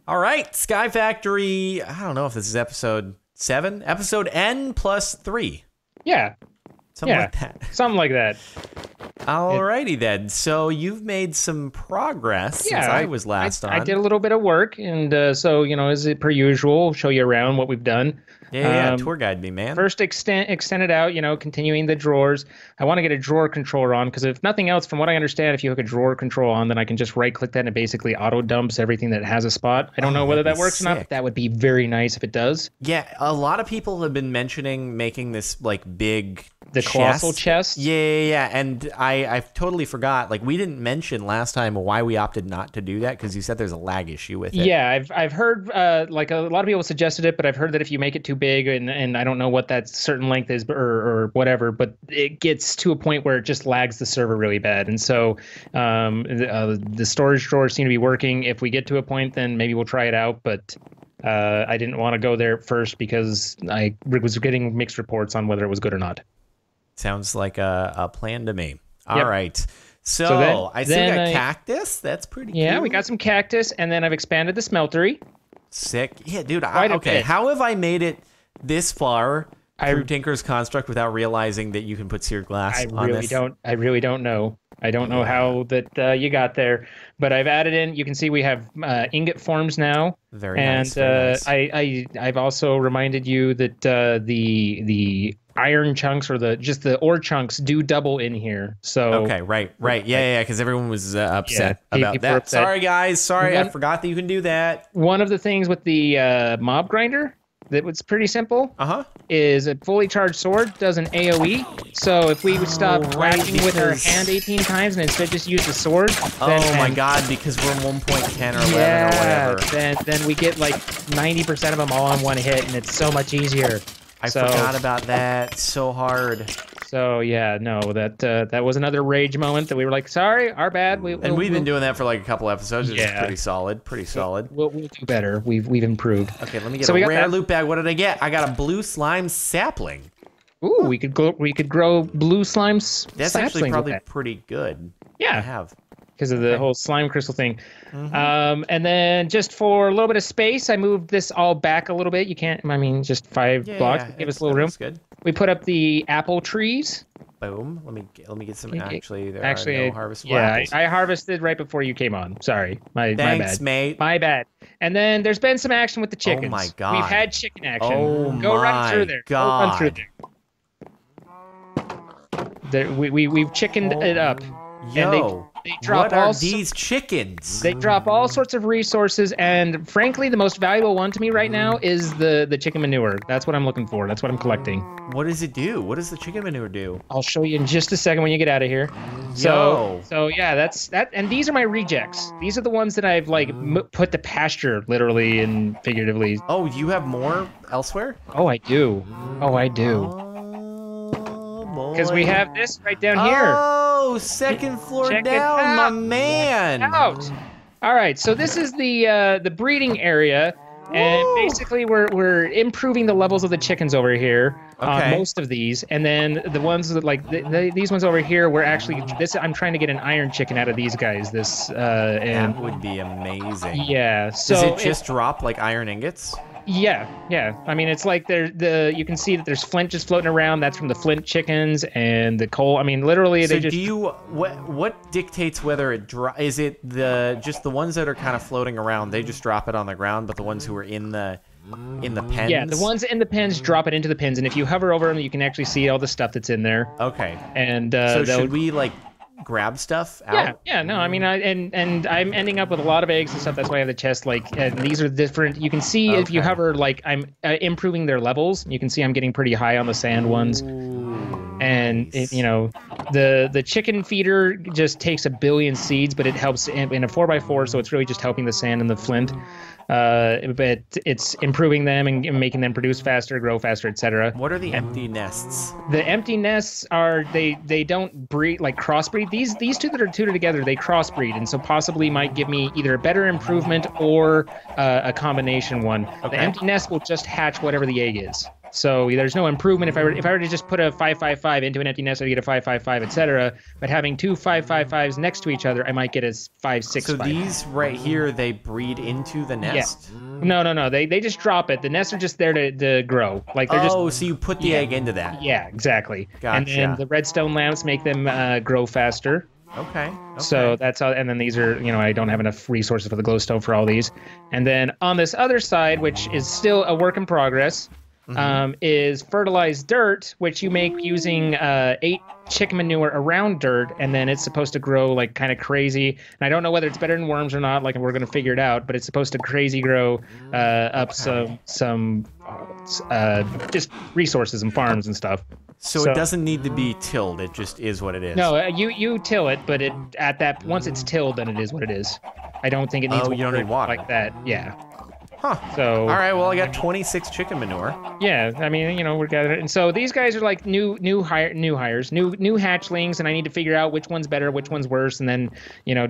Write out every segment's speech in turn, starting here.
All right, Sky Factory. I don't know if this is episode 7, episode N plus 3. Yeah. Something like that. Something like that. Alrighty then. So you've made some progress since I was last on. I did a little bit of work, and so, you know, as per usual, show you around what we've done. Yeah, tour guide me, man. First, extend it out, you know, continuing the drawers. I want to get a drawer controller on, because if nothing else, from what I understand, if you hook a drawer control on, then I can just right-click that and it basically auto-dumps everything that has a spot. I don't know whether that works or not, but that would be very nice if it does. Yeah, a lot of people have been mentioning making this, like, big colossal chest. Yeah. And I totally forgot. Like, we didn't mention last time why we opted not to do that, because you said there's a lag issue with it. Yeah, I've heard, like, a lot of people suggested it, but I've heard that if you make it too big, and I don't know what that certain length is or whatever, but it gets to a point where it just lags the server really bad. And so the storage drawers seem to be working. If we get to a point, then maybe we'll try it out. But I didn't want to go there first because I was getting mixed reports on whether it was good or not. Sounds like a plan to me. All right. So I see we got cactus. That's pretty cool. Yeah, we got some cactus, and then I've expanded the smeltery. Sick. Yeah, dude. Okay, how have I made it this far through Tinker's Construct without realizing that you can put seared glass on this? I really don't know. I don't know how that you got there, but I've added in. You can see we have ingot forms now. Very nice. I've also reminded you that the iron chunks or just the ore chunks do double in here. So okay, right, yeah, because everyone was upset about that. Upset. Sorry, guys. Sorry, I forgot that you can do that. One of the things with the mob grinder that was pretty simple is a fully charged sword does an AoE. So if we would stop whacking with our hand 18 times and instead just use the sword, then, my god, because we're 1.10 or 11 or whatever. Then we get like 90% of them all on one hit, and it's so much easier. I forgot about that. So hard. So yeah, no, that was another rage moment that we were like, sorry, our bad. We've been doing that for like a couple episodes. It's pretty solid. Pretty solid. We'll do better. We've improved. Okay, let me get a rare loot bag. What did I get? I got a blue slime sapling. Ooh, we could grow blue slime saplings. That's actually probably pretty good. Yeah, to have. Because of the whole slime crystal thing. And then just for a little bit of space, I moved this all back a little bit. You can't, I mean, just 5 blocks. Give us a little room. Good. We put up the apple trees. Boom. Let me get some. Actually, there are no harvestable apples. I harvested right before you came on. Sorry, my Thanks, bad. Mate. My bad. And then there's been some action with the chickens. Oh my god. We've had chicken action. Oh Go run through there. God. Go run through there. We've chickened it up. Yo. They drop what are these chickens? They drop all sorts of resources, and frankly, the most valuable one to me right now is the chicken manure. That's what I'm looking for. That's what I'm collecting. What does it do? What does the chicken manure do? I'll show you in just a second when you get out of here. So yeah, that's that. And these are my rejects. These are the ones that I've like put to pasture, literally and figuratively. Oh, you have more elsewhere? Oh, I do. Oh, I do. Because we have this right down here. Oh, second floor down, my man. Out. All right, so this is the breeding area, and basically we're improving the levels of the chickens over here on most of these, and then the ones that like these ones over here, we're actually I'm trying to get an iron chicken out of these guys. And that would be amazing. Yeah. So does it just drop like iron ingots? Yeah. I mean, it's like you can see that there's flint just floating around. That's from the flint chickens and the coal. I mean, literally, so what dictates whether it is it just the ones that are kind of floating around? They just drop it on the ground, but the ones who are in the pens. Yeah, the ones in the pens drop it into the pens, and if you hover over them, you can actually see all the stuff that's in there. Okay. And so should we like grab stuff out? Yeah, no, I mean, and I'm ending up with a lot of eggs and stuff. That's why I have the chest, like, and these are different. You can see if you hover, like, I'm improving their levels. You can see I'm getting pretty high on the sand ones. Ooh, and, nice. you know, the chicken feeder just takes 1 billion seeds, but it helps in a 4x4, so it's really just helping the sand and the flint. But it's improving them and making them produce faster, grow faster, etc. What are the empty nests? The empty nests are they don't breed, like crossbreed. These two that are two together, they crossbreed, and so possibly might give me either a better improvement or a combination one. The empty nest will just hatch whatever the egg is. So there's no improvement if I were to just put a 555 into an empty nest, I'd get a 555, etc. But having two 555s next to each other, I might get a 565. So these right here, they breed into the nest? Yeah. No. They just drop it. The nests are just there to grow. Like they're so you put the egg into that. Yeah, exactly. Gotcha. And then the redstone lamps make them grow faster. Okay. So that's how, and then these are, I don't have enough resources for the glowstone for all these. And then on this other side, which is still a work in progress, is fertilized dirt, which you make using 8 chicken manure around dirt, and then it's supposed to grow like kind of crazy. And I don't know whether it's better than worms or not. Like we're gonna figure it out, but it's supposed to crazy grow up some just resources and farms and stuff. So it doesn't need to be tilled. It just is what it is. No, you till it, but once it's tilled, then it is what it is. I don't think it needs you don't need water like that. Yeah. Huh. So. All right. Well, I got 26 chicken manure. Yeah. I mean, we're gathering. And so these guys are like new hires, new hatchlings, and I need to figure out which one's better, which one's worse, and then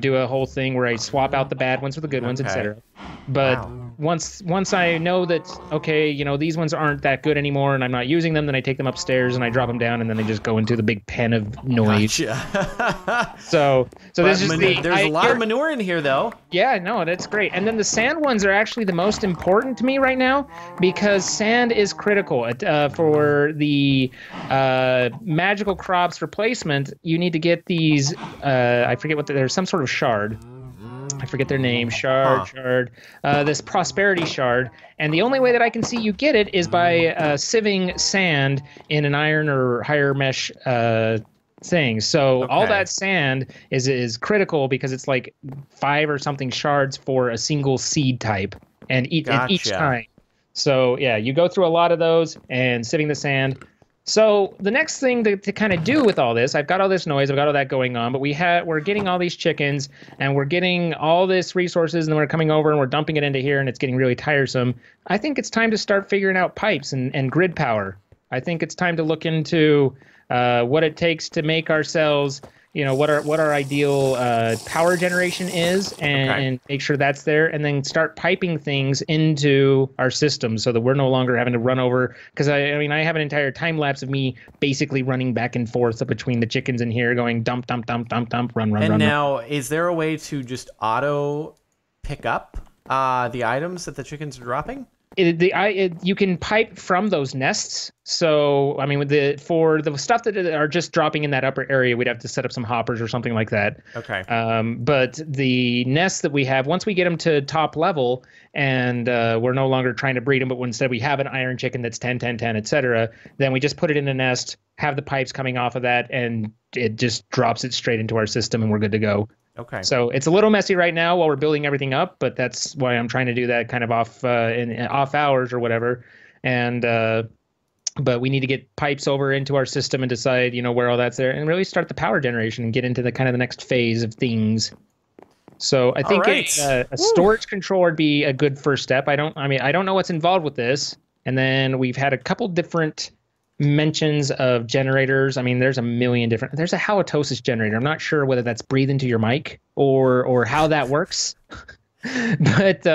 do a whole thing where I swap out the bad ones for the good ones, etc. But once I know that these ones aren't that good anymore, and I'm not using them, then I take them upstairs and I drop them down, and then they just go into the big pen of noise. Gotcha. So this is there's a lot of manure in here, though. Yeah, no, that's great. And then the sand ones are actually the most important to me right now because sand is critical for the magical crops replacement. You need to get these. I forget there's some sort of shard. I forget their name. Shard. This prosperity shard. And the only way that I can see you get it is by sieving sand in an iron or higher mesh thing. So all that sand is critical because it's like 5 or something shards for a single seed type and each time. So yeah, you go through a lot of those and sieving the sand. So the next thing to kind of do with all this, I've got all this noise, I've got all that going on, but we're getting all these chickens and we're getting all this resources and then we're coming over and we're dumping it into here and it's getting really tiresome. I think it's time to start figuring out pipes and grid power. I think it's time to look into what it takes to make ourselves, what our ideal power generation is, and make sure that's there, and then start piping things into our system so that we're no longer having to run over. Because I have an entire time lapse of me basically running back and forth between the chickens in here, going dump, dump, dump, dump, dump, run. And now, is there a way to just auto pick up the items that the chickens are dropping? You can pipe from those nests. So for the stuff that are just dropping in that upper area, we'd have to set up some hoppers or something like that. Okay. But the nests that we have, once we get them to top level, and we're no longer trying to breed them, but instead we have an iron chicken that's 10, 10, 10, etc., then we just put it in a nest, have the pipes coming off of that, and it just drops it straight into our system, and we're good to go. Okay. So it's a little messy right now while we're building everything up, but that's why I'm trying to do that kind of off in off hours or whatever. And but we need to get pipes over into our system and decide, where all that's there, and really start the power generation and get into the kind of the next phase of things. So I think a storage controller would be a good first step. I don't know what's involved with this. And then we've had a couple different mentions of generators. There's a million different. There's a halitosis generator. I'm not sure whether that's breathe into your mic or how that works. But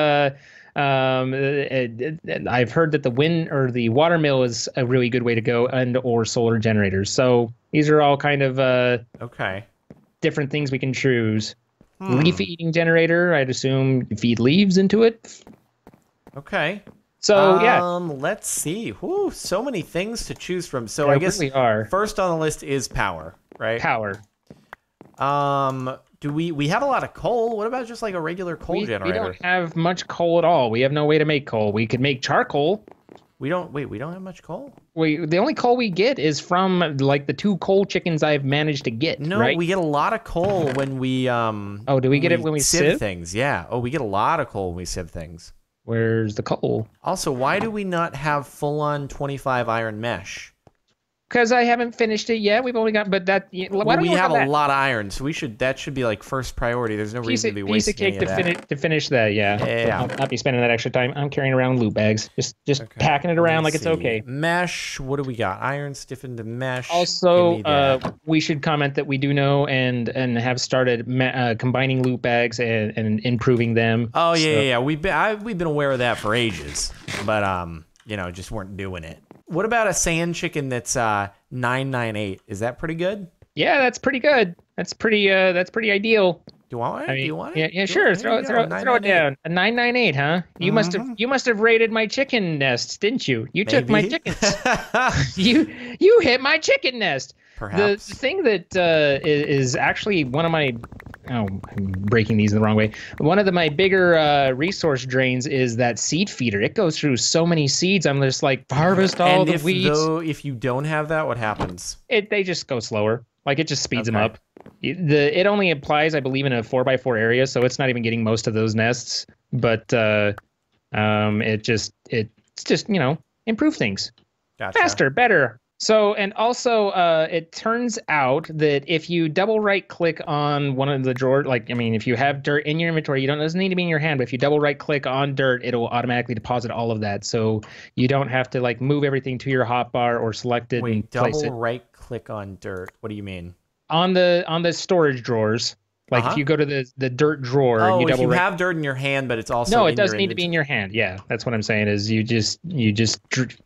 I've heard that the wind or the water mill is a really good way to go, and or solar generators. So these are all kind of different things we can choose. Leaf eating generator. I'd assume you feed leaves into it. Okay. So yeah, let's see. Whew, so many things to choose from. So I guess first on the list is power, right? Power. Do we have a lot of coal? What about just like a regular coal generator? We don't have much coal at all. We have no way to make coal. We could make charcoal. We don't have much coal? The only coal we get is from like the 2 coal chickens I've managed to get. No, right? We get a lot of coal when we do we get it when we sieve things? Yeah. Oh, we get a lot of coal when we sieve things. Where's the coal? Also, why do we not have full-on 25 iron mesh? Because I haven't finished it yet. We've only got, but that. Why we have a lot of iron, so that should be like first priority. There's no reason to be wasting piece of cake to finish that. Yeah. I'll not be spending that extra time. I'm carrying around loot bags, just packing it around like it's okay. Mesh. What do we got? Iron stiffened to mesh. Also, we should comment that we do know and have started combining loot bags and improving them. Oh yeah. We've been aware of that for ages, but just weren't doing it. What about a sand chicken that's 998? Is that pretty good? Yeah, that's pretty good. That's pretty ideal. Do you want it? I mean, Do you want it? yeah, sure. Throw it down. A 998, huh? You must have raided my chicken nest, didn't you? You took my chickens. you hit my chicken nest. Perhaps. The thing that is actually one of my I'm breaking these in the wrong way. One of my bigger resource drains is that seed feeder. It goes through so many seeds. I'm just like, harvest all the weeds. If you don't have that, what happens? They just go slower. Like, it just speeds them up. It only applies, I believe, in a 4x4 area, so it's not even getting most of those nests. But it's just improve things. Gotcha. Faster, better. So, and also, it turns out that if you double right click on one of the drawers, if you have dirt in your inventory, doesn't need to be in your hand, but if you double right click on dirt, it'll automatically deposit all of that. So you don't have to move everything to your hotbar or select it and place it. Double right click on dirt. What do you mean? On the storage drawers. If you go to the dirt drawer, and you if you have dirt in your hand, but it's also no, it doesn't need to be in your hand. Yeah, that's what I'm saying. Is you just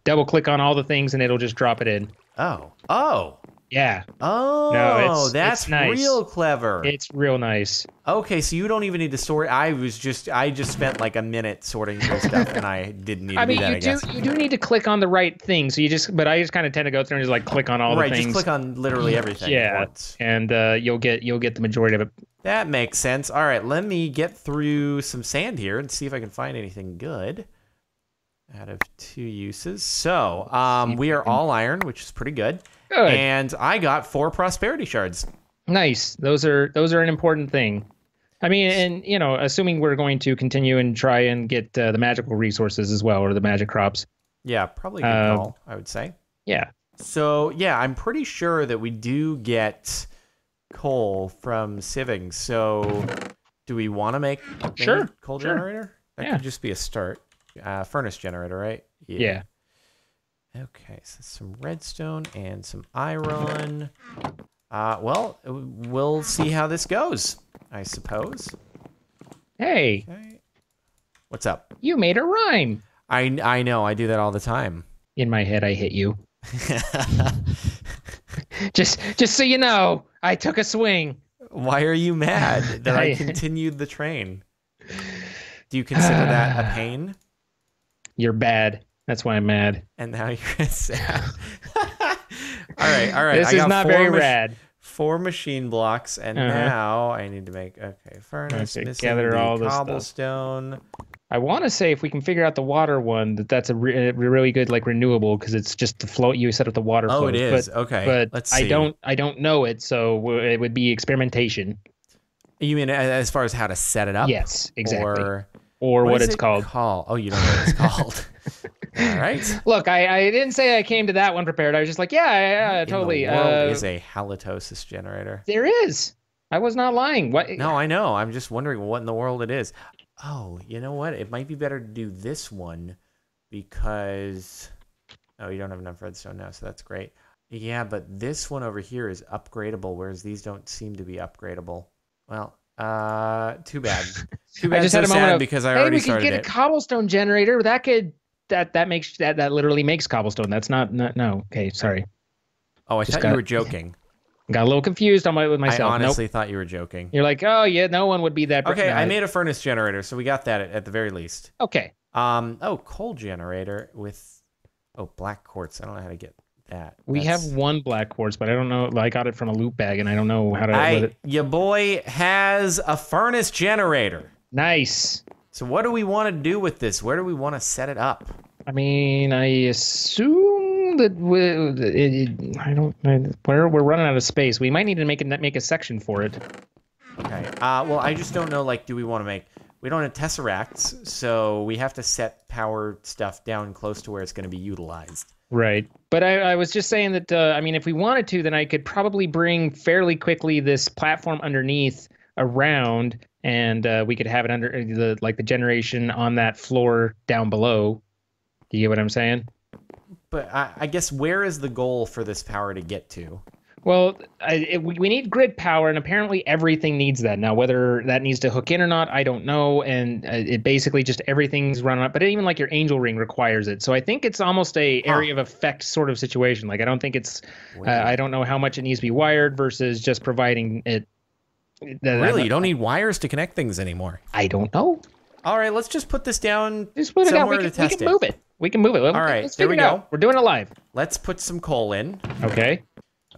double click on all the things, and it'll just drop it in. Oh. Yeah. Oh, no, that's nice. Real clever. It's real nice. Okay, so you don't even need to sort. I just spent like a minute sorting through stuff, and I didn't need to do that. I guess you do need to click on the right thing. So but I just kind of tend to go through and just click on all the things. Right, just click on literally everything. Yeah, once. And you'll get the majority of it. That makes sense. All right, let me get through some sand here and see if I can find anything good out of 2 uses. So we are all iron, which is pretty good. Good. And I got 4 prosperity shards. Nice. Those are an important thing. I mean, and assuming we're going to continue and try and get the magical resources as well, or the magic crops. Yeah, probably a good call, I would say. Yeah. So yeah, I'm pretty sure that we do get coal from sieving. So do we want to make a coal generator? That could just be a start. Furnace generator, right? Yeah. Okay, so some redstone and some iron. Well, we'll see how this goes, I suppose. Hey. Okay. What's up? You made a rhyme. I know, I do that all the time. In my head, I hit you. just so you know, I took a swing. Why are you mad that I continued the train? Do you consider that a pain? You're bad. That's why I'm mad. And now you're sad. All right. This is not very rad. 4 machine blocks, and now I need to make furnace. Gather all the cobblestone. I want to say if we can figure out the water one, that's a really good renewable, because it's just the flow. You set up the water flow. Oh, it is. Okay. But let's see. I don't know it, so it would be experimentation. You mean as far as how to set it up? Yes, exactly. Or what it's called. Oh, you don't know what it's called. All right. Look, I didn't say I came to that one prepared. I was just like, yeah, totally. In the world is a halitosis generator. There is. I was not lying. What? No, I know. I'm just wondering what in the world it is. Oh, you know what? It might be better to do this one because... Oh, you don't have enough redstone now, so that's great. Yeah, but this one over here is upgradable, whereas these don't seem to be upgradable. Well, too bad. Too bad. I just had a moment because I already started it. We could get a cobblestone generator. That literally makes cobblestone. That's not no. Okay, sorry. Oh, I thought you were joking. Got a little confused with myself. I honestly thought you were joking. You're like, oh yeah, no one would be that. Okay, I made a furnace generator, so we got that at the very least. Okay. Coal generator with black quartz. I don't know how to get that. We have 1 black quartz, but I don't know. I got it from a loot bag, and I don't know how to. Your boy has a furnace generator. Nice. So what do we want to do with this? Where do we want to set it up? I mean, I assume that we're running out of space. We might need to make a section for it. Okay. Well, I just don't know. Do we want to make? We don't have tesseracts, so we have to set power stuff down close to where it's going to be utilized. Right. But I was just saying that, if we wanted to, then I could probably bring fairly quickly this platform underneath around, and we could have it under the generation on that floor down below. Do you get what I'm saying? But I guess where is the goal for this power to get to? Well, we need grid power, and apparently everything needs that. Now, whether that needs to hook in or not, I don't know. And it basically just everything's running up. But even like your angel ring requires it. So I think it's almost a area of effect sort of situation. Like I don't think it's. I don't know how much it needs to be wired versus just providing it. Really, you don't need wires to connect things anymore. I don't know. All right, let's just put this down Just put it somewhere out. to test it. We can move it. We can move it. All right, let's there we figure it go. out. We're doing it live. Let's put some coal in. Okay.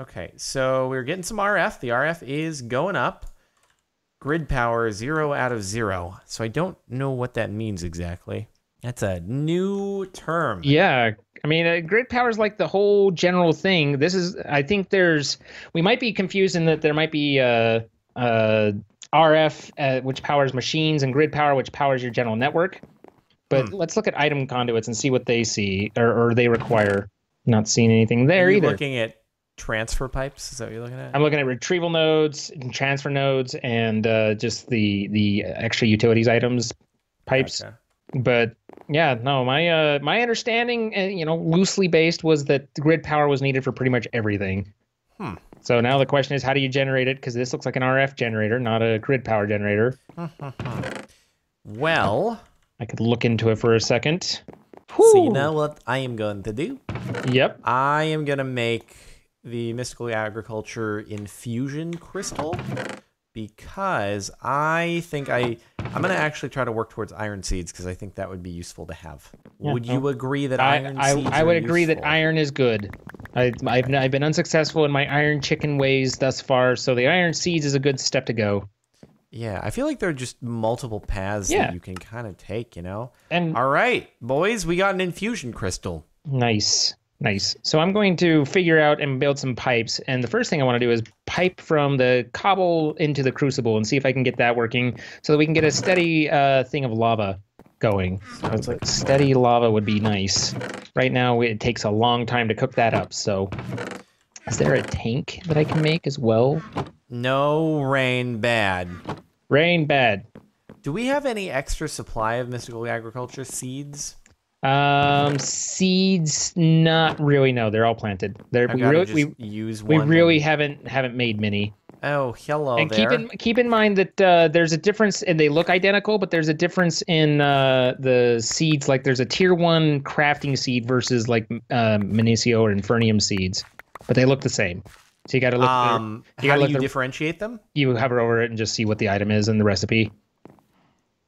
Okay, so we're getting some RF. The RF is going up. Grid power 0 out of 0. So I don't know what that means exactly. That's a new term. Yeah. I mean, grid power is like the whole general thing. This is, I think we might be confused in that there might be RF, which powers machines, and grid power, which powers your general network. But let's look at item conduits and see what they see or they require. Not seeing anything there either. Looking at transfer pipes? Is that what you're looking at? I'm looking at retrieval nodes, and transfer nodes, and just the extra utilities items pipes. Gotcha. But yeah, no, my understanding, loosely based, was that the grid power was needed for pretty much everything. So now the question is, how do you generate it? Because this looks like an RF generator, not a grid power generator. Well, I could look into it for a second. So you know what I am going to do? Yep. I am going to make the Mystical Agriculture Infusion Crystal because I think I'm going to actually try to work towards iron seeds because I think that would be useful to have. Yeah, would you agree that iron seeds I would agree useful? That iron is good. I've been unsuccessful in my iron chicken ways thus far, so the iron seeds is a good step to go. Yeah, I feel like there are just multiple paths that you can kind of take, And all right, boys, we got an infusion crystal. Nice. So I'm going to figure out and build some pipes. And the first thing I want to do is pipe from the cobble into the crucible and see if I can get that working so that we can get a steady thing of lava going. Sounds like steady lava would be nice. Right now, it takes a long time to cook that up. So is there a tank that I can make as well? No, rain bad. Rain bad. Do we have any extra supply of Mystical Agriculture seeds? Seeds, not really. No, they're all planted. We really haven't made many. Oh, hello and there. Keep in mind that there's a difference, and they look identical, but there's a difference in the seeds. Like there's a tier 1 crafting seed versus like Minicio or Infernium seeds, but they look the same. So you got to look. How do you differentiate them? You hover over it and just see what the item is in the recipe.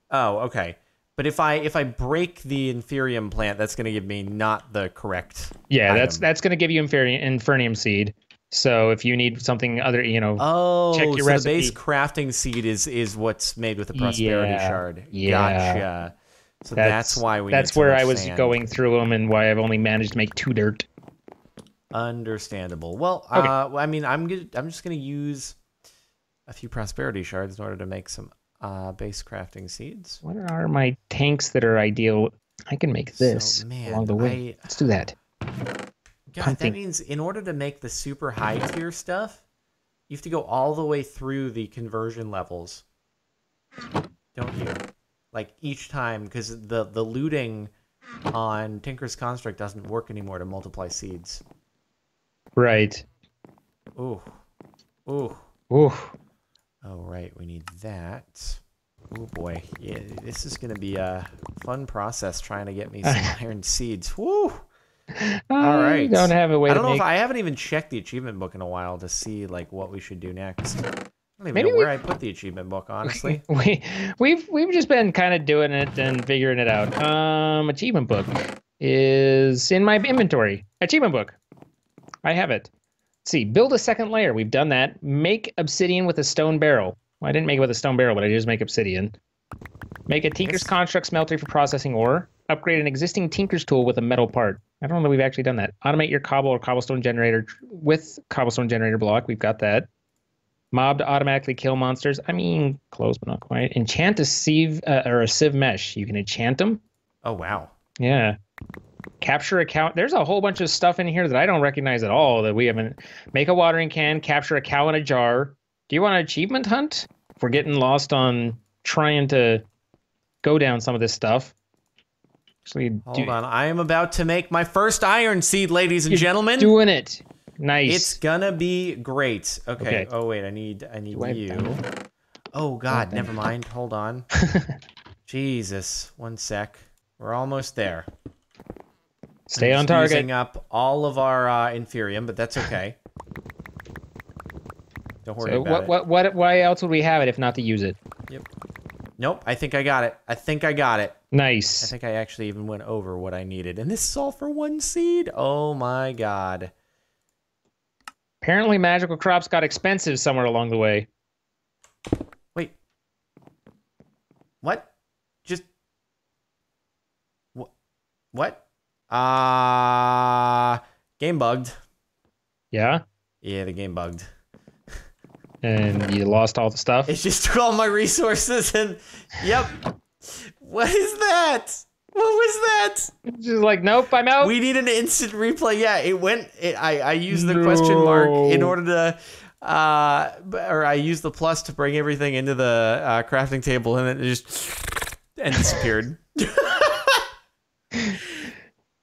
Oh, okay. But if I break the Inferium plant, that's going to give me not the correct. Yeah, item. that's going to give you Infernium seed. So if you need something other, check your recipe. The base crafting seed is what's made with the Prosperity Shard. Yeah. Gotcha. So that's why we. That's need where I was sand. Going through them and why I've only managed to make 2 dirt. Understandable. Well, okay. I mean, I'm just gonna use a few Prosperity Shards in order to make some base crafting seeds. What are my tanks that are ideal? I can make this along the way. Let's do that. God, that means in order to make the super high tier stuff, you have to go all the way through the conversion levels, don't you? Like each time, because the looting on Tinker's Construct doesn't work anymore to multiply seeds. Right. Ooh. Oh, right, we need that. Oh boy, yeah, this is gonna be a fun process trying to get me some iron seeds. Woo! All right. Don't have a way. I don't know if I haven't even checked the achievement book in a while to see like what we should do next. I don't even know where I put the achievement book, honestly. We've just been kind of doing it and figuring it out. Achievement book is in my inventory. Achievement book. I have it. Let's see, build a second layer. We've done that. Make obsidian with a stone barrel. Well, I didn't make it with a stone barrel, but I did just make obsidian. Make a Tinker's Construct smeltery for processing ore. Upgrade an existing Tinker's tool with a metal part. I don't know that we've actually done that. Automate your cobble or cobblestone generator with cobblestone generator block. We've got that. Mob to automatically kill monsters. I mean, close, but not quite. Enchant a sieve or a sieve mesh. You can enchant them. Oh, wow. Yeah. Capture a cow. There's a whole bunch of stuff in here that I don't recognize at all that we haven't. Make a watering can. Capture a cow in a jar. Do you want an achievement hunt? If we're getting lost on trying to go down some of this stuff. Hold on. I am about to make my first iron seed, ladies and gentlemen. Doing it. Nice. gonna be great. Okay. Okay. Oh wait, I need you. Oh God, never mind. Hold on. Jesus, one sec. We're almost there. Stay on target. Using up all of our inferium, but that's okay. Don't worry about it. Why else would we have it if not to use it? Yep. Nope. I think I got it. I think I got it. Nice. I think I actually even went over what I needed, and this is all for 1 seed. Oh my God. Apparently, magical crops got expensive somewhere along the way. Wait. What? Just what? Game bugged. Yeah? Yeah, the game bugged. And you lost all the stuff? It just took all my resources and yep. What is that? What was that? Just like, nope, I'm out. We need an instant replay. Yeah, it went. I used the question mark in order to, or I used the plus to bring everything into the crafting table, and it just disappeared.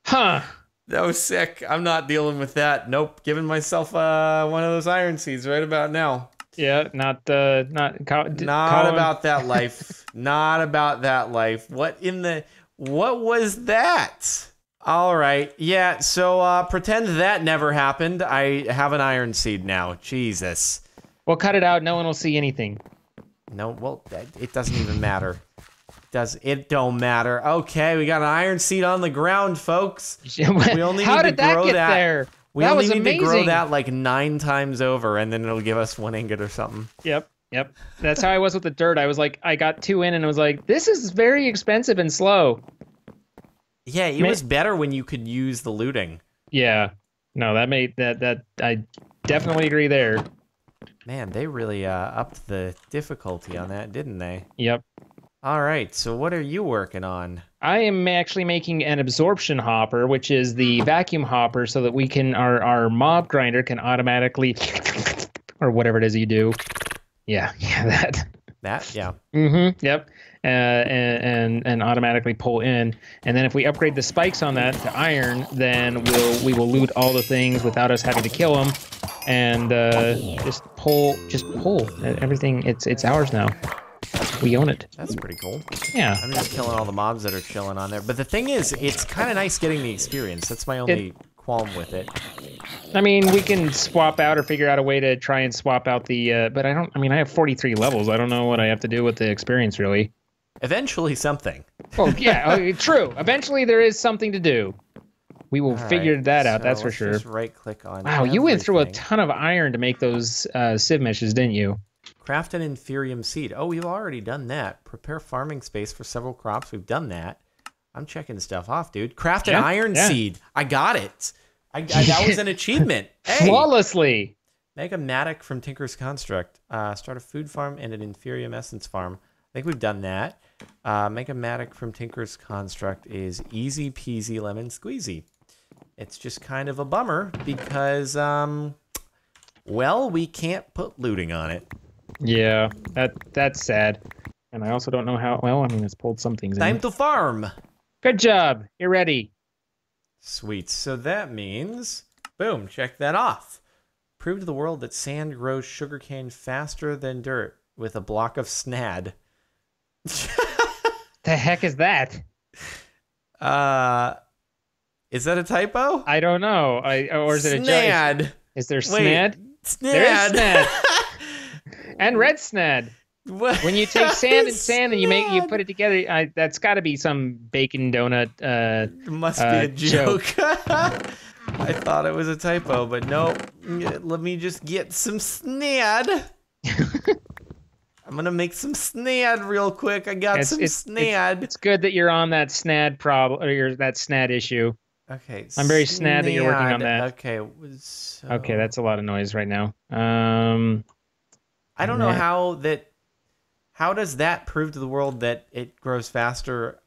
Huh. That was sick. I'm not dealing with that. Nope. Giving myself one of those iron seeds right about now. Yeah, not about that life. Not about that life. What was that? All right. Yeah, so pretend that never happened. I have an iron seed now. Jesus. Well, cut it out. No one will see anything. No, well, it doesn't even matter. It don't matter. Okay, we got an iron seed on the ground, folks. We only How need did to grow that get that. there? We that only was need amazing. to grow that like 9 times over, and then it'll give us 1 ingot or something. Yep. That's how I was with the dirt. I was like, I got 2 in, and I was like, this is very expensive and slow. Yeah, it was better when you could use the looting. Yeah. No, that made that I definitely agree there. Man, they really upped the difficulty on that, didn't they? Yep. All right, so what are you working on? I am actually making an absorption hopper, which is the vacuum hopper, so that we can our mob grinder can automatically or whatever it is you do. Yeah, that. That, yeah. Mm-hmm. Yep. And automatically pull in, and then if we upgrade the spikes on that to iron, then we will loot all the things without us having to kill them, and just pull everything. It's ours now. We own it. That's pretty cool. Yeah. I'm just killing all the mobs that are chilling on there. But the thing is, it's kind of nice getting the experience. That's my only qualm with it. I mean, we can swap out or figure out a way to try and swap out the, but I have 43 levels. I don't know what I have to do with the experience, really. Eventually something. Oh, yeah, true. Eventually there is something to do. We will figure that out, that's for sure. Just right-click on Wow, you went through a ton of iron to make those sieve meshes, didn't you? Craft an inferium seed. Oh, we've already done that. Prepare farming space for several crops. We've done that. I'm checking stuff off, dude. Craft an iron seed. I got it. That was an achievement. Hey. Flawlessly. Make a mattock from Tinker's Construct. Start a food farm and an inferium essence farm. I think we've done that. Make a mattock from Tinker's Construct is easy peasy lemon squeezy. It's just kind of a bummer because, well, we can't put looting on it. Yeah, that's sad. And I also don't know how, well, I mean, it's pulled some things in. Time to farm. Good job. You're ready. Sweet. So that means, boom, check that off. Prove to the world that sand grows sugarcane faster than dirt with a block of snad. The heck is that? Is that a typo? I don't know. Or is it a snad? Is there snad? Snad. There is snad. And red snad. What? When you take sand and you put it together, that's got to be some bacon donut. It must be a joke. I thought it was a typo, but no. Let me just get some snad. I'm gonna make some snad real quick. I got some snad. It's good that you're on that snad problem or that snad issue. Okay. I'm very snad that you're working on that. Okay. Okay, that's a lot of noise right now. I don't know how that. How does that prove to the world that it grows faster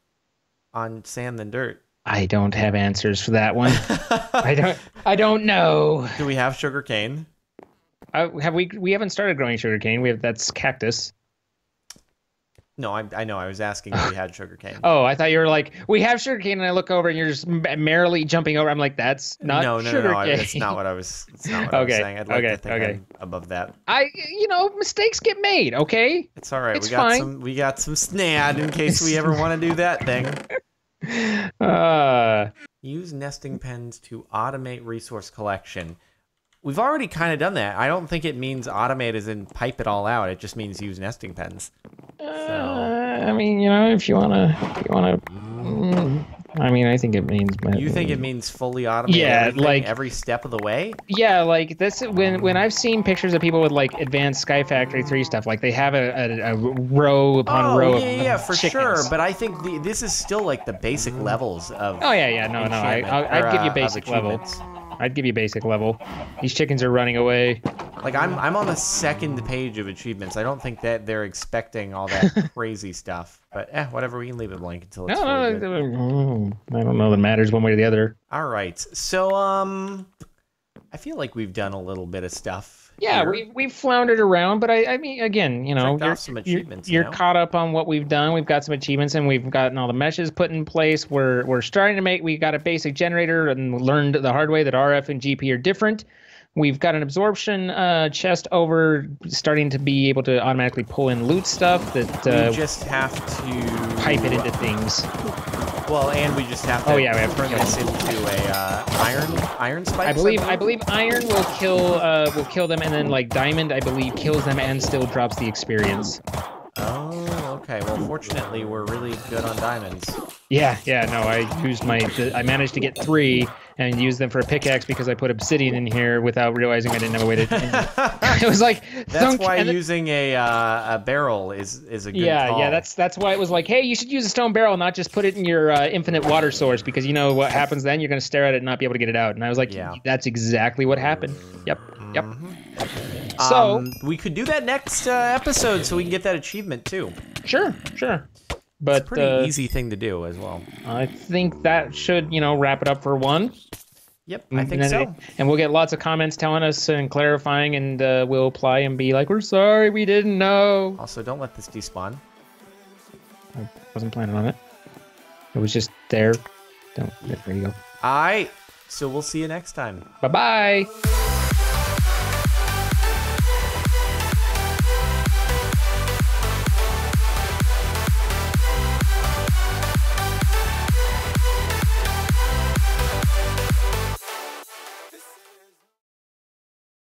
on sand than dirt? I don't have answers for that one. I don't know. Do we have sugar cane? We haven't started growing sugarcane. That's cactus. No, I know. I was asking if we had sugarcane. Oh, I thought you were like, we have sugarcane, and I look over and you're just merrily jumping over. I'm like, that's not No. sugarcane. That's not what I was. It's not what I was saying. I'd like to think I'm above that. Mistakes get made. Okay. It's all right. It's fine. We got some snad in case we ever want to do that thing. Use nesting pens to automate resource collection. We've already kind of done that. I don't think it means automate as in pipe it all out. It just means use nesting pens. I mean, if you wanna, I mean, I think it means. You think it means fully automate? Yeah, like every step of the way. Yeah, like this. When I've seen pictures of people with like advanced Sky Factory 3 stuff, like they have a row upon row. Yeah, of for chickens. sure. But I think this is still like the basic levels of. Oh yeah, no. I'd give you basic level. I'd give you basic level. These chickens are running away. Like I'm on the second page of achievements. I don't think that they're expecting all that crazy stuff. But whatever, we can leave it blank until it's really good. I don't know that matters one way or the other. All right. So I feel like we've done a little bit of stuff. Yeah, we've floundered around, but I mean, again, you're caught up on what we've done. We've got some achievements, and we've gotten all the meshes put in place. We're starting to we got a basic generator, and learned the hard way that RF and GP are different. We've got an absorption chest over, starting to be able to automatically pull in loot stuff. That we just have to pipe it into things. Well, and we just have to. Oh yeah, we have to turn this into a iron spikes. I believe iron will kill them, and then like diamond, I believe, kills them and still drops the experience. Oh, okay. Well, fortunately, we're really good on diamonds. Yeah. No, I managed to get 3 and use them for a pickaxe because I put obsidian in here without realizing I didn't have a way to. It was like that's why using a barrel is a good call. Yeah. That's why it was like, hey, you should use a stone barrel, not just put it in your infinite water source, because you know what happens then? You're gonna stare at it and not be able to get it out. And I was like, that's exactly what happened. Yep. So we could do that next episode, so we can get that achievement too. Sure. But it's a pretty easy thing to do as well. I think that should, wrap it up for one. Yep, I think so. And we'll get lots of comments telling us and clarifying, and we'll apply and be like, we're sorry, we didn't know. Also, don't let this despawn. I wasn't planning on it. It was just there. There you go. All right, so we'll see you next time. Bye-bye.